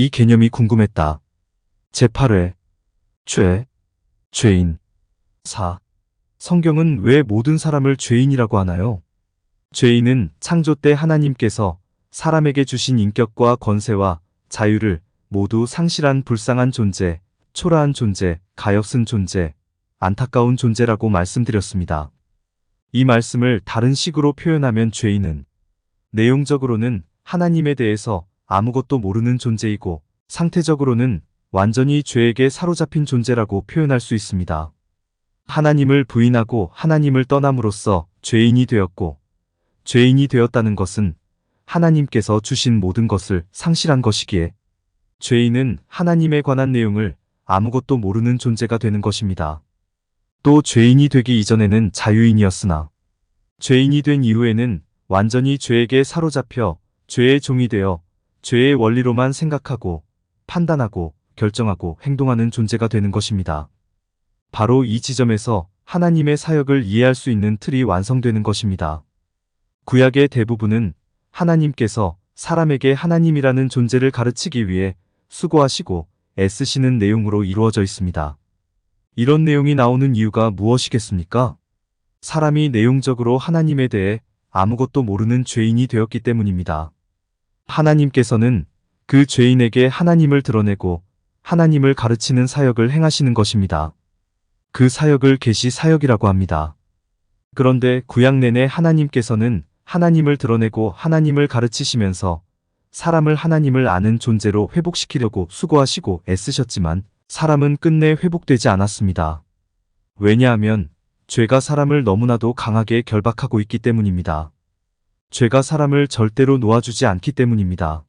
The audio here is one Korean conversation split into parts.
이 개념이 궁금했다. 제8회 죄인 4. 성경은 왜 모든 사람을 죄인이라고 하나요? 죄인은 창조 때 하나님께서 사람에게 주신 인격과 권세와 자유를 모두 상실한 불쌍한 존재, 초라한 존재, 가엾은 존재, 안타까운 존재라고 말씀드렸습니다. 이 말씀을 다른 식으로 표현하면 죄인은 내용적으로는 하나님에 대해서 아무것도 모르는 존재이고 상태적으로는 완전히 죄에게 사로잡힌 존재라고 표현할 수 있습니다. 하나님을 부인하고 하나님을 떠남으로써 죄인이 되었고, 죄인이 되었다는 것은 하나님께서 주신 모든 것을 상실한 것이기에 죄인은 하나님에 관한 내용을 아무것도 모르는 존재가 되는 것입니다. 또 죄인이 되기 이전에는 자유인이었으나 죄인이 된 이후에는 완전히 죄에게 사로잡혀 죄의 종이 되어 죄의 원리로만 생각하고 판단하고 결정하고 행동하는 존재가 되는 것입니다. 바로 이 지점에서 하나님의 사역을 이해할 수 있는 틀이 완성되는 것입니다. 구약의 대부분은 하나님께서 사람에게 하나님이라는 존재를 가르치기 위해 수고하시고 애쓰시는 내용으로 이루어져 있습니다. 이런 내용이 나오는 이유가 무엇이겠습니까? 사람이 내용적으로 하나님에 대해 아무것도 모르는 죄인이 되었기 때문입니다. 하나님께서는 그 죄인에게 하나님을 드러내고 하나님을 가르치는 사역을 행하시는 것입니다. 그 사역을 계시 사역이라고 합니다. 그런데 구약 내내 하나님께서는 하나님을 드러내고 하나님을 가르치시면서 사람을 하나님을 아는 존재로 회복시키려고 수고하시고 애쓰셨지만 사람은 끝내 회복되지 않았습니다. 왜냐하면 죄가 사람을 너무나도 강하게 결박하고 있기 때문입니다. 죄가 사람을 절대로 놓아주지 않기 때문입니다.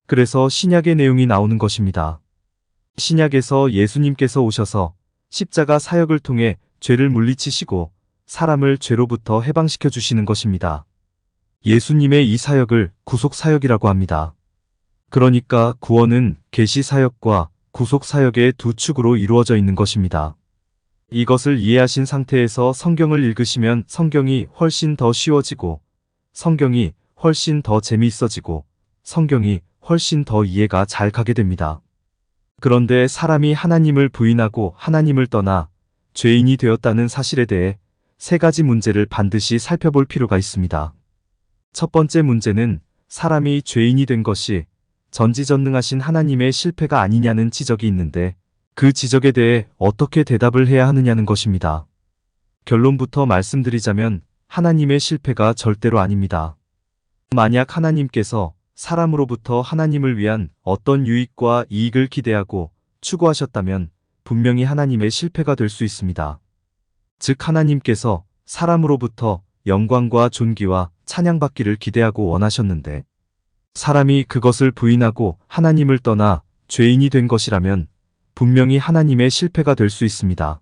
그래서 신약의 내용이 나오는 것입니다. 신약에서 예수님께서 오셔서 십자가 사역을 통해 죄를 물리치시고 사람을 죄로부터 해방시켜 주시는 것입니다. 예수님의 이 사역을 구속 사역이라고 합니다. 그러니까 구원은 계시 사역과 구속 사역의 두 축으로 이루어져 있는 것입니다. 이것을 이해하신 상태에서 성경을 읽으시면 성경이 훨씬 더 쉬워지고 성경이 훨씬 더 재미있어지고 성경이 훨씬 더 이해가 잘 가게 됩니다. 그런데 사람이 하나님을 부인하고 하나님을 떠나 죄인이 되었다는 사실에 대해 세 가지 문제를 반드시 살펴볼 필요가 있습니다. 첫 번째 문제는 사람이 죄인이 된 것이 전지전능하신 하나님의 실패가 아니냐는 지적이 있는데 그 지적에 대해 어떻게 대답을 해야 하느냐는 것입니다. 결론부터 말씀드리자면 하나님의 실패가 절대로 아닙니다. 만약 하나님께서 사람으로부터 하나님을 위한 어떤 유익과 이익을 기대하고 추구하셨다면 분명히 하나님의 실패가 될 수 있습니다. 즉 하나님께서 사람으로부터 영광과 존귀와 찬양받기를 기대하고 원하셨는데 사람이 그것을 부인하고 하나님을 떠나 죄인이 된 것이라면 분명히 하나님의 실패가 될 수 있습니다.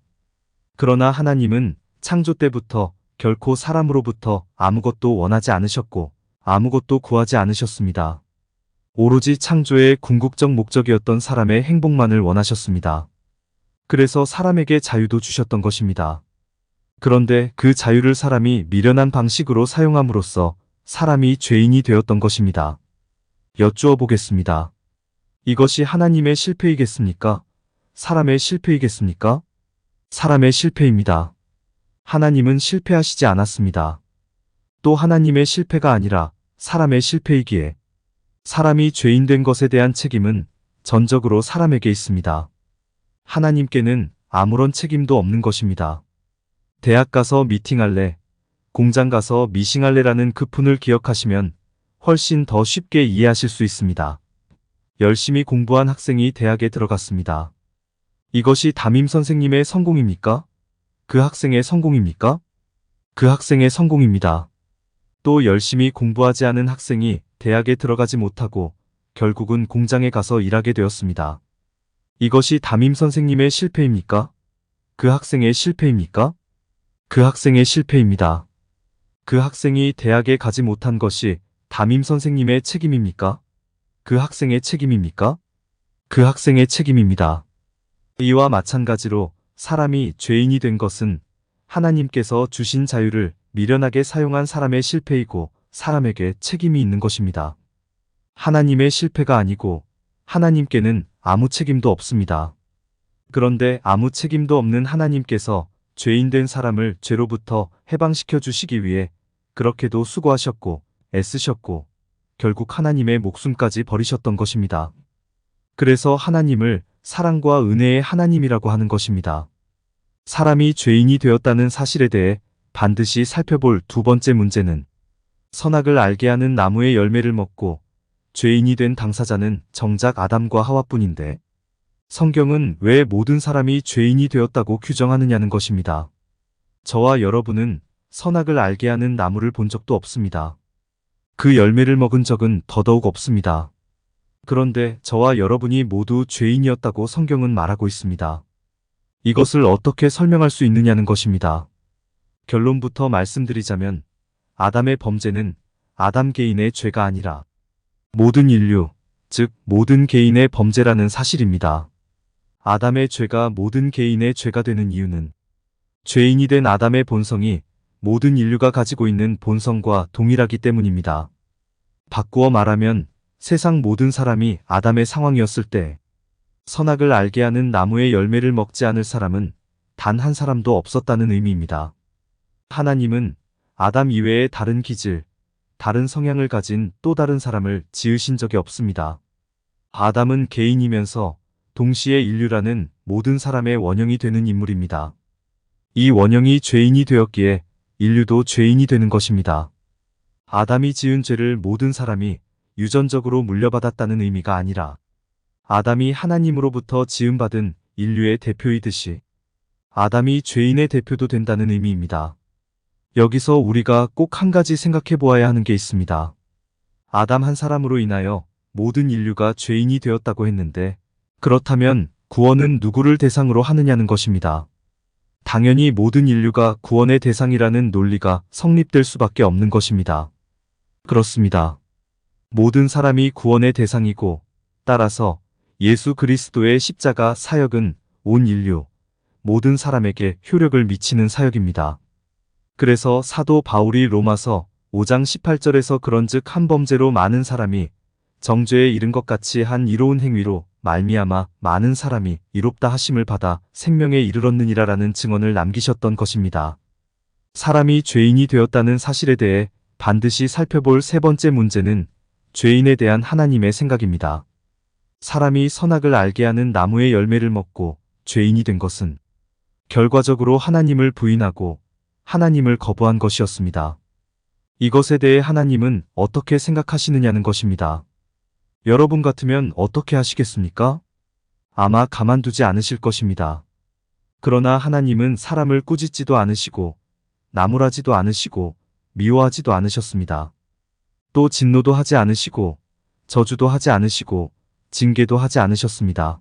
그러나 하나님은 창조 때부터 결코 사람으로부터 아무것도 원하지 않으셨고 아무것도 구하지 않으셨습니다. 오로지 창조의 궁극적 목적이었던 사람의 행복만을 원하셨습니다. 그래서 사람에게 자유도 주셨던 것입니다. 그런데 그 자유를 사람이 미련한 방식으로 사용함으로써 사람이 죄인이 되었던 것입니다. 여쭈어 보겠습니다. 이것이 하나님의 실패이겠습니까? 사람의 실패이겠습니까? 사람의 실패입니다. 하나님은 실패하시지 않았습니다. 또 하나님의 실패가 아니라 사람의 실패이기에 사람이 죄인 된 것에 대한 책임은 전적으로 사람에게 있습니다. 하나님께는 아무런 책임도 없는 것입니다. 대학 가서 미팅할래, 공장 가서 미싱할래라는 그 푼을 기억하시면 훨씬 더 쉽게 이해하실 수 있습니다. 열심히 공부한 학생이 대학에 들어갔습니다. 이것이 담임 선생님의 성공입니까? 그 학생의 성공입니까? 그 학생의 성공입니다. 또 열심히 공부하지 않은 학생이 대학에 들어가지 못하고 결국은 공장에 가서 일하게 되었습니다. 이것이 담임 선생님의 실패입니까? 그 학생의 실패입니까? 그 학생의 실패입니다. 그 학생이 대학에 가지 못한 것이 담임 선생님의 책임입니까? 그 학생의 책임입니까? 그 학생의 책임입니다. 이와 마찬가지로 사람이 죄인이 된 것은 하나님께서 주신 자유를 미련하게 사용한 사람의 실패이고 사람에게 책임이 있는 것입니다. 하나님의 실패가 아니고 하나님께는 아무 책임도 없습니다. 그런데 아무 책임도 없는 하나님께서 죄인된 사람을 죄로부터 해방시켜 주시기 위해 그렇게도 수고하셨고 애쓰셨고 결국 하나님의 목숨까지 버리셨던 것입니다. 그래서 하나님을 사랑과 은혜의 하나님이라고 하는 것입니다. 사람이 죄인이 되었다는 사실에 대해 반드시 살펴볼 두 번째 문제는 선악을 알게 하는 나무의 열매를 먹고 죄인이 된 당사자는 정작 아담과 하와뿐인데 성경은 왜 모든 사람이 죄인이 되었다고 규정하느냐는 것입니다. 저와 여러분은 선악을 알게 하는 나무를 본 적도 없습니다. 그 열매를 먹은 적은 더더욱 없습니다. 그런데 저와 여러분이 모두 죄인이었다고 성경은 말하고 있습니다. 이것을 어떻게 설명할 수 있느냐는 것입니다. 결론부터 말씀드리자면 아담의 범죄는 아담 개인의 죄가 아니라 모든 인류, 즉 모든 개인의 범죄라는 사실입니다. 아담의 죄가 모든 개인의 죄가 되는 이유는 죄인이 된 아담의 본성이 모든 인류가 가지고 있는 본성과 동일하기 때문입니다. 바꾸어 말하면 세상 모든 사람이 아담의 상황이었을 때 선악을 알게 하는 나무의 열매를 먹지 않을 사람은 단 한 사람도 없었다는 의미입니다. 하나님은 아담 이외의 다른 기질, 다른 성향을 가진 또 다른 사람을 지으신 적이 없습니다. 아담은 개인이면서 동시에 인류라는 모든 사람의 원형이 되는 인물입니다. 이 원형이 죄인이 되었기에 인류도 죄인이 되는 것입니다. 아담이 지은 죄를 모든 사람이 유전적으로 물려받았다는 의미가 아니라 아담이 하나님으로부터 지음받은 인류의 대표이듯이 아담이 죄인의 대표도 된다는 의미입니다. 여기서 우리가 꼭 한 가지 생각해 보아야 하는 게 있습니다. 아담 한 사람으로 인하여 모든 인류가 죄인이 되었다고 했는데 그렇다면 구원은 누구를 대상으로 하느냐는 것입니다. 당연히 모든 인류가 구원의 대상이라는 논리가 성립될 수밖에 없는 것입니다. 그렇습니다. 모든 사람이 구원의 대상이고 따라서 예수 그리스도의 십자가 사역은 온 인류, 모든 사람에게 효력을 미치는 사역입니다. 그래서 사도 바울이 로마서 5장 18절에서 그런즉 한 범죄로 많은 사람이 정죄에 이른 것 같이 한 이로운 행위로 말미암아 많은 사람이 이롭다 하심을 받아 생명에 이르렀느니라라는 증언을 남기셨던 것입니다. 사람이 죄인이 되었다는 사실에 대해 반드시 살펴볼 세 번째 문제는 죄인에 대한 하나님의 생각입니다. 사람이 선악을 알게 하는 나무의 열매를 먹고 죄인이 된 것은 결과적으로 하나님을 부인하고 하나님을 거부한 것이었습니다. 이것에 대해 하나님은 어떻게 생각하시느냐는 것입니다. 여러분 같으면 어떻게 하시겠습니까? 아마 가만두지 않으실 것입니다. 그러나 하나님은 사람을 꾸짖지도 않으시고 나무라지도 않으시고 미워하지도 않으셨습니다. 또 진노도 하지 않으시고 저주도 하지 않으시고 징계도 하지 않으셨습니다.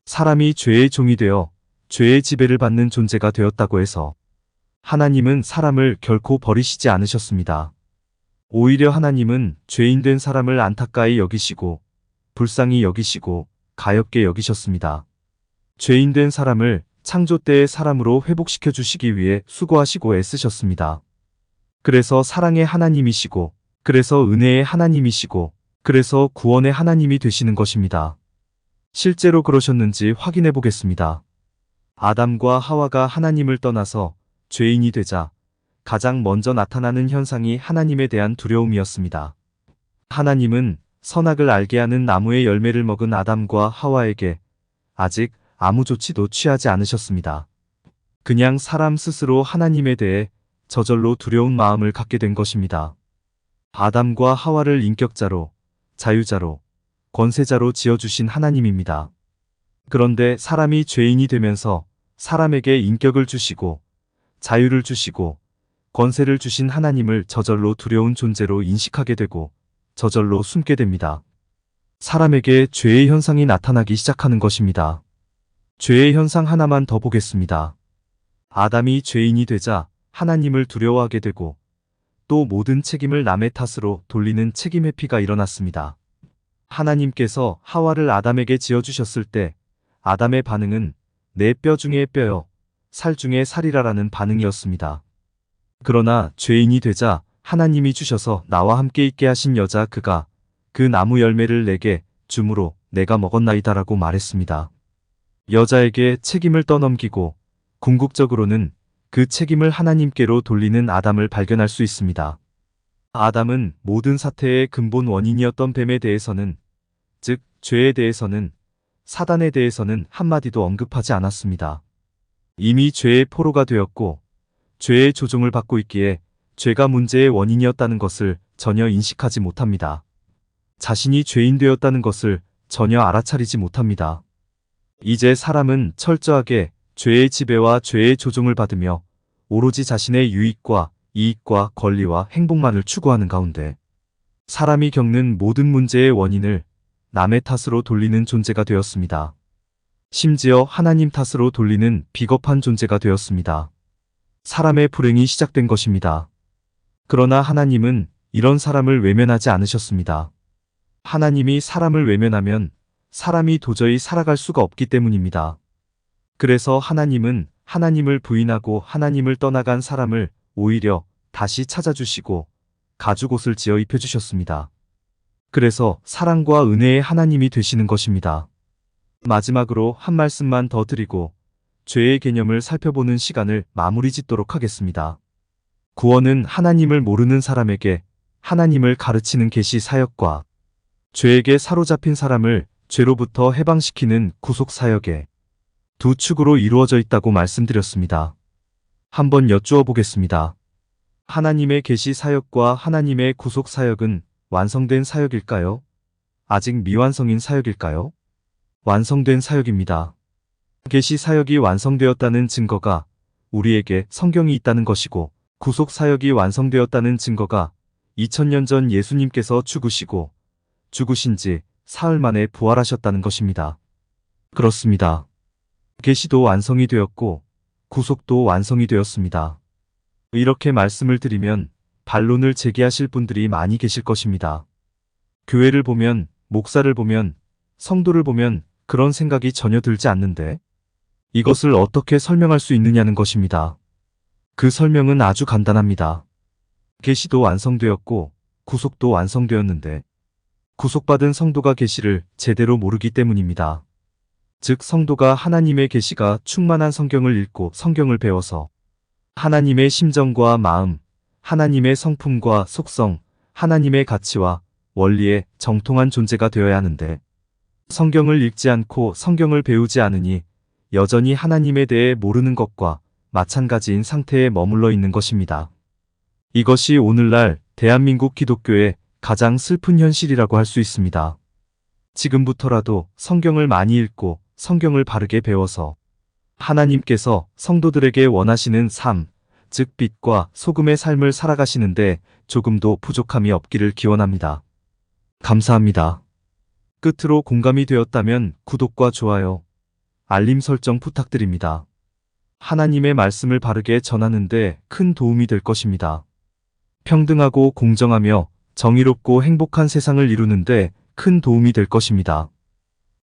사람이 죄의 종이 되어 죄의 지배를 받는 존재가 되었다고 해서 하나님은 사람을 결코 버리시지 않으셨습니다. 오히려 하나님은 죄인된 사람을 안타까이 여기시고 불쌍히 여기시고 가엾게 여기셨습니다. 죄인된 사람을 창조 때의 사람으로 회복시켜 주시기 위해 수고하시고 애쓰셨습니다. 그래서 사랑의 하나님이시고 그래서 은혜의 하나님이시고 그래서 구원의 하나님이 되시는 것입니다. 실제로 그러셨는지 확인해 보겠습니다. 아담과 하와가 하나님을 떠나서 죄인이 되자 가장 먼저 나타나는 현상이 하나님에 대한 두려움이었습니다. 하나님은 선악을 알게 하는 나무의 열매를 먹은 아담과 하와에게 아직 아무 조치도 취하지 않으셨습니다. 그냥 사람 스스로 하나님에 대해 저절로 두려운 마음을 갖게 된 것입니다. 아담과 하와를 인격자로, 자유자로, 권세자로 지어주신 하나님입니다. 그런데 사람이 죄인이 되면서 사람에게 인격을 주시고 자유를 주시고 권세를 주신 하나님을 저절로 두려운 존재로 인식하게 되고 저절로 숨게 됩니다. 사람에게 죄의 현상이 나타나기 시작하는 것입니다. 죄의 현상 하나만 더 보겠습니다. 아담이 죄인이 되자 하나님을 두려워하게 되고 또 모든 책임을 남의 탓으로 돌리는 책임 회피가 일어났습니다. 하나님께서 하와를 아담에게 지어주셨을 때 아담의 반응은 내 뼈 중에 뼈여 살 중에 살이라라는 반응이었습니다. 그러나 죄인이 되자 하나님이 주셔서 나와 함께 있게 하신 여자 그가 그 나무 열매를 내게 주므로 내가 먹었나이다라고 말했습니다. 여자에게 책임을 떠넘기고 궁극적으로는 그 책임을 하나님께로 돌리는 아담을 발견할 수 있습니다. 아담은 모든 사태의 근본 원인이었던 뱀에 대해서는, 즉 죄에 대해서는, 사단에 대해서는 한마디도 언급하지 않았습니다. 이미 죄의 포로가 되었고 죄의 조종을 받고 있기에 죄가 문제의 원인이었다는 것을 전혀 인식하지 못합니다. 자신이 죄인 되었다는 것을 전혀 알아차리지 못합니다. 이제 사람은 철저하게 죄의 지배와 죄의 조종을 받으며 오로지 자신의 유익과 이익과 권리와 행복만을 추구하는 가운데 사람이 겪는 모든 문제의 원인을 남의 탓으로 돌리는 존재가 되었습니다. 심지어 하나님 탓으로 돌리는 비겁한 존재가 되었습니다. 사람의 불행이 시작된 것입니다. 그러나 하나님은 이런 사람을 외면하지 않으셨습니다. 하나님이 사람을 외면하면 사람이 도저히 살아갈 수가 없기 때문입니다. 그래서 하나님은 하나님을 부인하고 하나님을 떠나간 사람을 오히려 다시 찾아주시고 가죽옷을 지어 입혀주셨습니다. 그래서 사랑과 은혜의 하나님이 되시는 것입니다. 마지막으로 한 말씀만 더 드리고 죄의 개념을 살펴보는 시간을 마무리 짓도록 하겠습니다. 구원은 하나님을 모르는 사람에게 하나님을 가르치는 계시 사역과 죄에게 사로잡힌 사람을 죄로부터 해방시키는 구속 사역의 두 축으로 이루어져 있다고 말씀드렸습니다. 한번 여쭈어 보겠습니다. 하나님의 계시 사역과 하나님의 구속 사역은 완성된 사역일까요? 아직 미완성인 사역일까요? 완성된 사역입니다. 계시 사역이 완성되었다는 증거가 우리에게 성경이 있다는 것이고 구속 사역이 완성되었다는 증거가 2000년 전 예수님께서 죽으시고 죽으신 지 사흘 만에 부활하셨다는 것입니다. 그렇습니다. 계시도 완성이 되었고 구속도 완성이 되었습니다. 이렇게 말씀을 드리면 반론을 제기하실 분들이 많이 계실 것입니다. 교회를 보면, 목사를 보면, 성도를 보면 그런 생각이 전혀 들지 않는데 이것을 어떻게 설명할 수 있느냐는 것입니다. 그 설명은 아주 간단합니다. 계시도 완성되었고 구속도 완성되었는데 구속받은 성도가 계시를 제대로 모르기 때문입니다. 즉 성도가 하나님의 계시가 충만한 성경을 읽고 성경을 배워서 하나님의 심정과 마음, 하나님의 성품과 속성, 하나님의 가치와 원리에 정통한 존재가 되어야 하는데 성경을 읽지 않고 성경을 배우지 않으니 여전히 하나님에 대해 모르는 것과 마찬가지인 상태에 머물러 있는 것입니다. 이것이 오늘날 대한민국 기독교의 가장 슬픈 현실이라고 할 수 있습니다. 지금부터라도 성경을 많이 읽고 성경을 바르게 배워서 하나님께서 성도들에게 원하시는 삶, 즉 빛과 소금의 삶을 살아가시는데 조금도 부족함이 없기를 기원합니다. 감사합니다. 끝으로 공감이 되었다면 구독과 좋아요, 알림 설정 부탁드립니다. 하나님의 말씀을 바르게 전하는데 큰 도움이 될 것입니다. 평등하고 공정하며 정의롭고 행복한 세상을 이루는데 큰 도움이 될 것입니다.